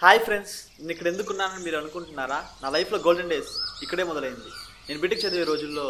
Hi friends, నేను ఇక్కడ ఎందుకున్నానని మీరు అనుకుంటున్నారా? నా లైఫ్లో గోల్డెన్ డేస్ ఇక్కడే మొదలైంది. నేను బీటెక్ చదివే రోజుల్లో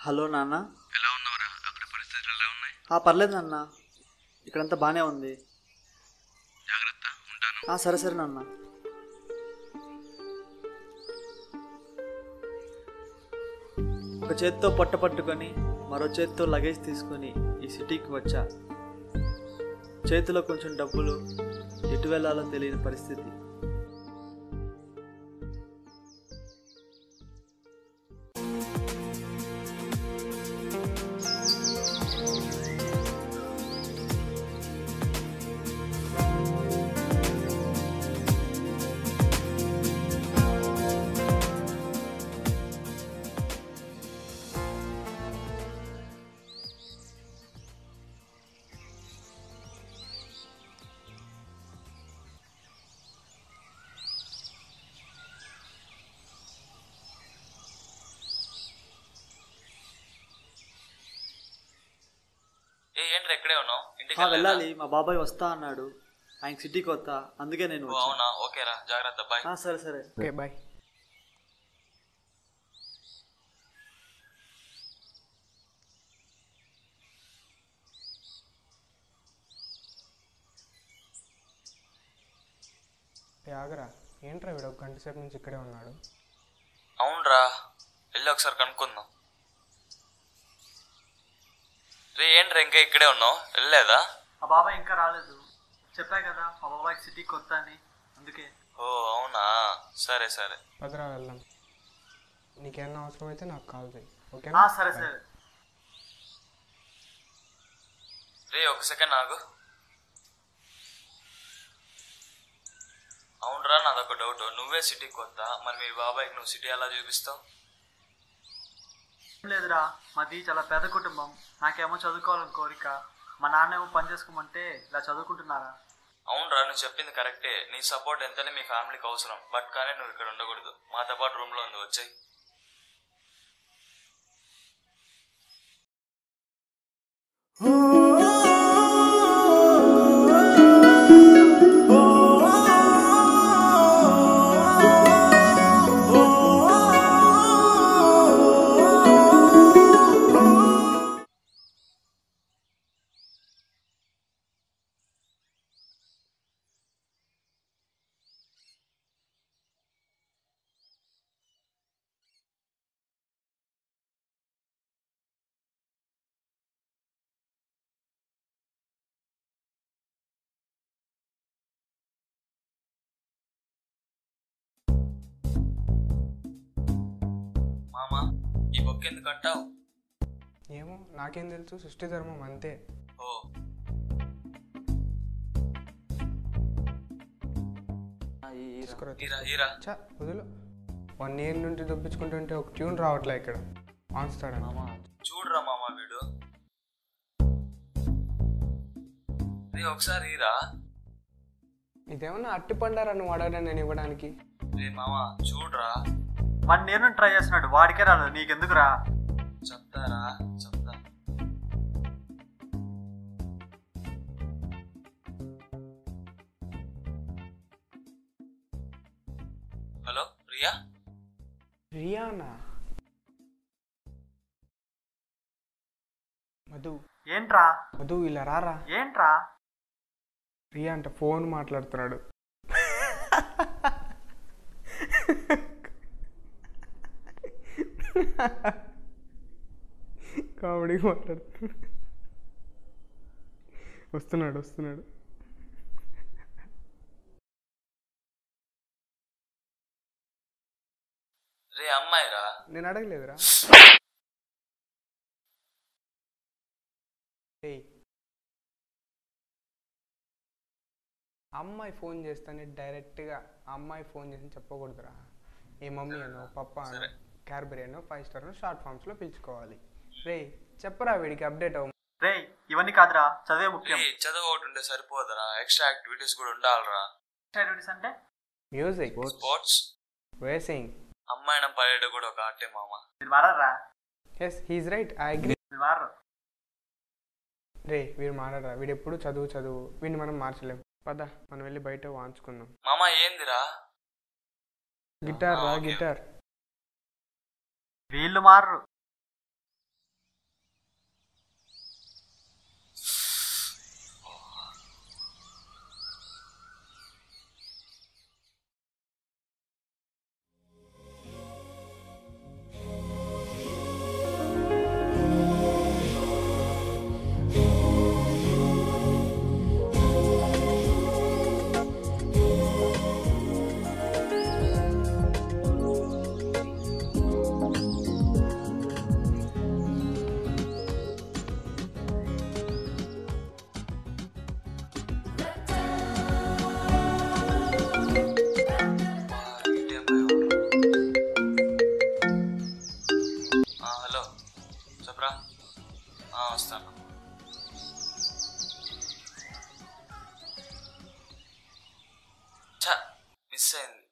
హలో నాన్న, ఎలా ఉన్నావురా? అక్కడ పరిస్థితులు ఎలా ఉన్నాయి? పర్లేదు నాన్న, ఇక్కడంతా బాగానే ఉంది. జాగ్రత్త, ఉంటాను. సరే సరే నాన్న. ఒక చేత్తో పొట్ట పట్టుకొని మరో చేత్తో లగేజ్ తీసుకొని ఈ సిటీకి వచ్చా. చేతిలో కొంచెం డబ్బులు, ఎటు వెళ్ళాలో తెలియని పరిస్థితి. ఏంట్రా ఇక్కడే ఉన్నావు? ఇంటికి వెళ్ళాలి, మా బాబాయ్ వస్తా అన్నాడు. ఆయన సిటీకి వస్తా, అందుకే నేను వచ్చాను. అవునా? ఓకేరా, జాగ్రత్త, బాయ్. సరే సరే, ఓకే బాయ్. ఆగరా, ఏంట్రా వీడు ఒక గంట సేపు నుంచి ఇక్కడే ఉన్నాడు? అవునరా, వెళ్ళి ఒకసారి కనుక్కుందాం. రే ఏంట్రా ఇంకా ఇక్కడే ఉన్నావు? వెళ్ళలేదా? మా బాబాయ్ ఇంకా రాలేదు. చెప్పా కదా మా బాబాయ్ సిటీకి వస్తా అని, అందుకే. ఓ అవునా, సరే సరే. పదరా వెళ్దాం. నీకేమన్నా అవసరం అయితే నాకు కాల్ చేయి, ఓకేనా? సరే సరే. రే ఒక సెకండ్ ఆగు. అవునరా, నాదొక డౌట్. నువ్వే సిటీకి వస్తా, మరి మీ బాబాయ్కి నువ్వు సిటీ ఎలా చూపిస్తావు? లేదురా, మాది చాలా పేద కుటుంబం. నాకేమో చదువుకోవాలని కోరిక, మా నాన్నేమో పని చేసుకోమంటే ఇలా చదువుకుంటున్నారా. అవునరా, నువ్వు చెప్పింది కరెక్టే. నీ సపోర్ట్ ఎంతనే మీ ఫ్యామిలీకి అవసరం. బట్ కానీ నువ్వు ఇక్కడ ఉండకూడదు. మాతో పాటు రూమ్లో ఉంది, వచ్చాయి. మామా, ఈ బొక్క ఎందుకు అంటావు? ఏమో, నాకేం తెలుసు, సృష్టి ధర్మం అంతే. ఓ చా వదులు. 1 year నుండి దొప్పించుకుంటుంటే ఒక ట్యూన్ రావట్లే ఇక్కడ. ఆన్స్తాడా మామా? చూడరా మామా, వీడు. రే ఒకసారి రా. ఇదేమన్నా అట్టి పండారా నువ్వు అడగడా నేను ఇవ్వడానికి? రే మామా చూడరా. 1 year నుండి ట్రై చేస్తున్నాడు, వాడికే రాలేదు, నీకెందుకురా? చెప్తారా, చెప్తా. హలో రియా? రియానా? మధు. ఏంట్రా? మధు ఇలా రారా. ఏంట్రా? రియా అంటే ఫోన్ మాట్లాడుతున్నాడు. కామెడీ మాట్లాడుతున్నాడు. వస్తున్నాడు వస్తున్నాడు. రే అమ్మాయిరా? నేను అడగలేదురా. అమ్మాయి ఫోన్ చేస్తానే డైరెక్ట్గా అమ్మాయి ఫోన్ చేసి చెప్పకూడదురా. ఏ మమ్మీ అనో, పప్ప అనో, క్యాడ్బరీ అనో, 5 star అనో షార్ట్ ఫామ్స్లో పిలుచుకోవాలి. రే చెప్పరా వీడికి అప్డేట్ అవ్వ. రే ఇవన్నీ కాదురా, చదివే ముఖ్యం. చదువు ఒకటి ఉంటే సరిపోదురా, ఎక్స్ట్రా యాక్టివిటీస్ కూడా ఉండాలిరా. యాక్టివిటీస్ అంటే మ్యూజిక్, స్పోర్ట్స్, రేసింగ్. అమ్మాయినం పడేట కూడా ఒక ఆర్టే మామ. మీరు మారారా? Yes, he's right, I agree. రే వీడు మాట్లాడరా, వీడు ఎప్పుడు చదువు వీడిని మనం మార్చలేం. పద మనం వెళ్ళి బయట వాంచుకుందాం. మామ ఏందిరా? గిటార్ రా, ఓకే. గిటార్. వీళ్ళు మారరు. హలో చెప్పరా. వస్తాను. మిస్ అయింది.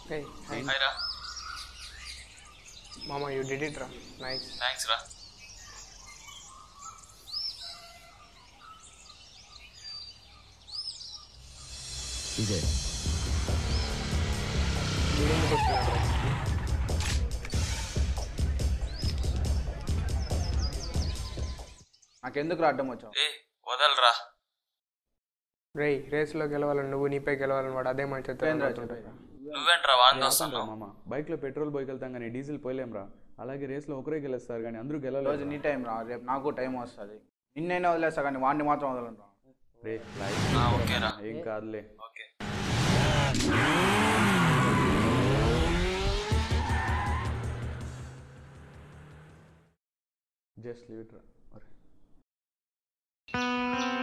Hey, హాయ్ రా. Mama, you did it, ra. Nice. Thanks రా. ఇదే వీడెందుకు వస్తున్నాడు రా? నాకెందుకు అడ్డం వచ్చావు? వదలరా. రేయ్, రేస్లో గెలవాలని నువ్వు, నీపై గెలవాలని వాడు అదే మాట నువ్వేంట్రా వాడితో ఆపండ్రా వస్తున్నావు? మామ, బైక్లో పెట్రోల్ పోయికెళ్తాం కానీ డీజిల్ పోయలేంరా. అలాగే రేస్లో ఒకరే గెలుస్తారు కానీ అందరూ రోజు గెలవలేదు. నీ టైం రా, రేపు నాకు టైం వస్తుంది. నిన్నైనా వదిలేస్తా కానీ వాడిని మాత్రం వదలను రా. రే ఓకేరా. ఏం కాదులే. ఓకే. జస్ట్ లీవ్ ఇట్ రా.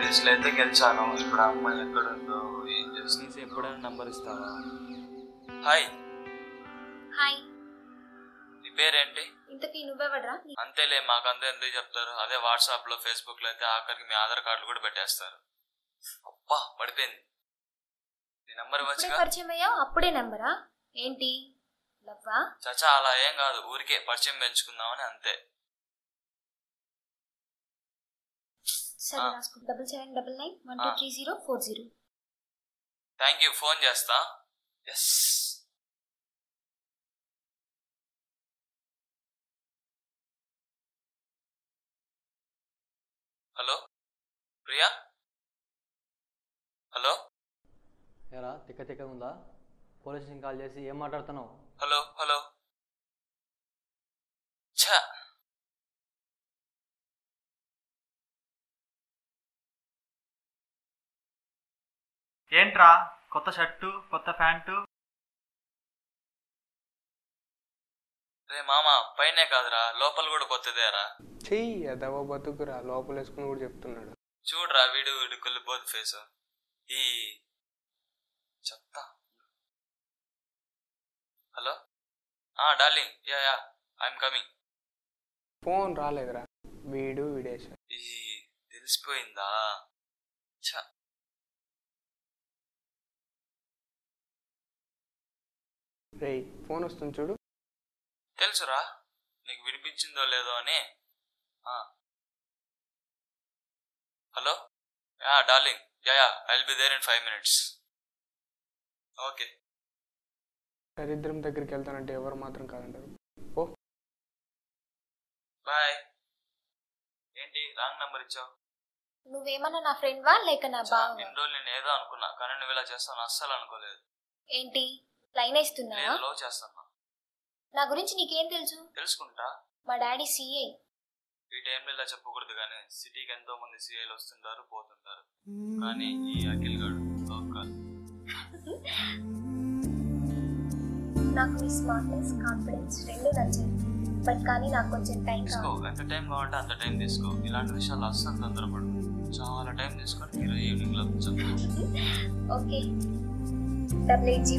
రేస్లో అయితే గెలిచాను. ఇప్పుడు ఆ అమ్మాయి ఎక్కడ ఉందో ఏం చేస్తుంది? ఎప్పుడైనా నంబర్ ఇస్తావా? హాయ్, హాయ్, నీ పేరేంటి? ఇంతకీ నువ్వెవడ్రా? అంతేలే, మాకంతా ఎందుకు చెప్తారు. అదే వాట్సాప్ లో ఫేస్బుక్ లో అయితే ఆఖరికి మీ ఆధార్ కార్డులు కూడా పెట్టేస్తారు. అబ్బా పడిపోయింది. నీ నంబర్ ఇప్పుడే ఇవ్వచ్చుగా. పరిచయం అయ్యావు, అప్పుడే నంబరా? ఏంటి లవ్వా? చచ్చా అలా ఏం కాదు, ఊరికే పరిచయం పెంచుకుందామని అంతే. సరే రాసుకో. 7799123040. థ్యాంక్ యూ, ఫోన్ చేస్తా. ఎస్. హలో ప్రియా. హలో ఏరా తిక్క ఉందా? పోలీస్ స్టేషన్ కాల్ చేసి ఏం మాట్లాడుతున్నావు? Hello hello. ఛా ఏంట్రా కొత్త షర్టు కొత్త ప్యాంటు? రే మామ పైనే కాదురా లోపల కూడా కొత్తదేరా. చెయ్యి అదవ బతుకురా, లోపల వేసుకుని కూడా చెప్తున్నాడు. చూడరా వీడు కుళ్ళిపోదు ఫేస్. ఈ చెప్తా. హలో డార్లింగ్, యా యా ఐఎమ్ కమింగ్. ఫోన్ రాలేదురా, వీడేశా. ఈ తెలిసిపోయిందా? రేయ్ ఫోన్ వస్తుంది చూడు. తెలుసురా, నీకు వినిపించిందో లేదో అని. Hello ya darling, yeah ya I will be there in 5 minutes. Okay దరిద్రం దగ్గరికి వెళ్తానంటే ఎవరు మాత్రం కాదంటారు. Oh bye. ఏంటి రాంగ్ నంబర్ ఇచ్చావు? నువ్వేమన్నా నా ఫ్రెండ్ వా లేక నా బావ? ఇన్ని రోజులు నేను ఏదో అనుకున్నా, కానీ నువ్వు ఇలా చేస్తాను అస్సలు అనుకోలేదు. ఏంటి లైన్ వేస్తున్నా? నేను లవ్ చేస్తాను. నా గురించి నీకేం తెలుసు? తెలుసుకుంటా. మా డాడీ సిఐ. ఈ టైంలో ఇలా చెప్పకూడదు, కానీ సిటీకి ఎంతో మంది సిఐలు వస్తుంటారు పోతుంటారు, కానీ ఈ అఖిల్ గాడు లవ్ కాదు. నాకు ఈ స్మార్ట్నెస్ కాన్ఫిడెన్స్ రెండు నచ్చాయి, బట్ కానీ నాకు కొంచెం టైం తీసుకో. ఎంత టైం కావాలంటే అంత టైం తీసుకో. ఇలాంటి విషయాలు అస్సలు తొందరపడు. చాలా టైం తీసుకొని మీరు ఈవినింగ్ లో చెప్పు. Okay 880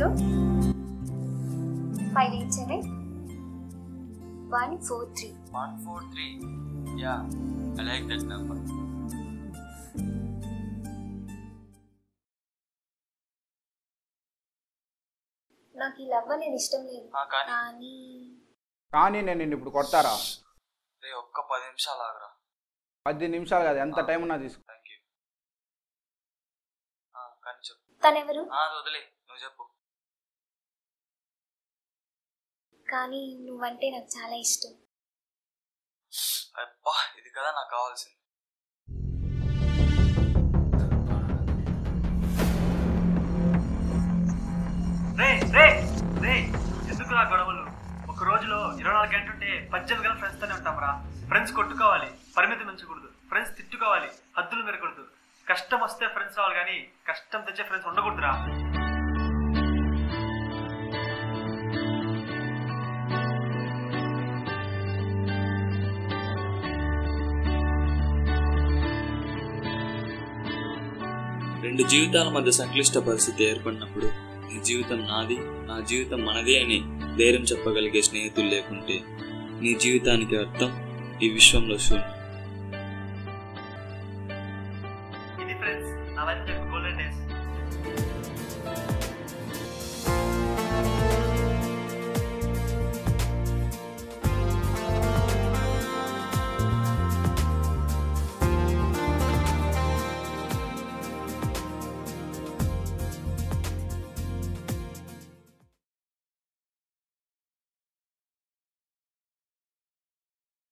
587 143. 143. Yeah, I like that number. నాకు ఈ లవ్ అనేది ఇష్టం లేదు, కానీ నేను నిన్ను ఇప్పుడు కొడతారా? రే ఒక్క 10 నిమిషాలు ఆగరా. 10 నిమిషాలు కాదు, ఎంత టైం ఉన్నా తీసుకో. Thank you. కానీ చెప్పు. తనెవరు? వదిలే, నువ్వు చెప్పు. కానీ నువ్వంటే నాకు చాలా ఇష్టం. అబ్బా ఇది కదా నాకు కావాల్సింది. ఎందుకు రా గొడవలు? ఒక రోజులో 24 గంటలు ఉంటే 18 గంటలు ఫ్రెండ్స్ తోనే ఉంటాం రా. ఫ్రెండ్స్ కొట్టుకోవాలి, పరిమితి మించకూడదు. ఫ్రెండ్స్ తిట్టుకోవాలి, హద్దులు మెరకూడదు. కష్టం వస్తే ఫ్రెండ్స్ రావాలి, కానీ కష్టం తెచ్చే ఫ్రెండ్స్ ఉండకూడదురా. రెండు జీవితాల మధ్య సంక్లిష్ట పరిస్థితి ఏర్పడినప్పుడు నీ జీవితం నాది, నా జీవితం మనది అని ధైర్యం చెప్పగలిగే స్నేహితులు లేకుంటే నీ జీవితానికి అర్థం ఈ విశ్వంలో శూన్యం.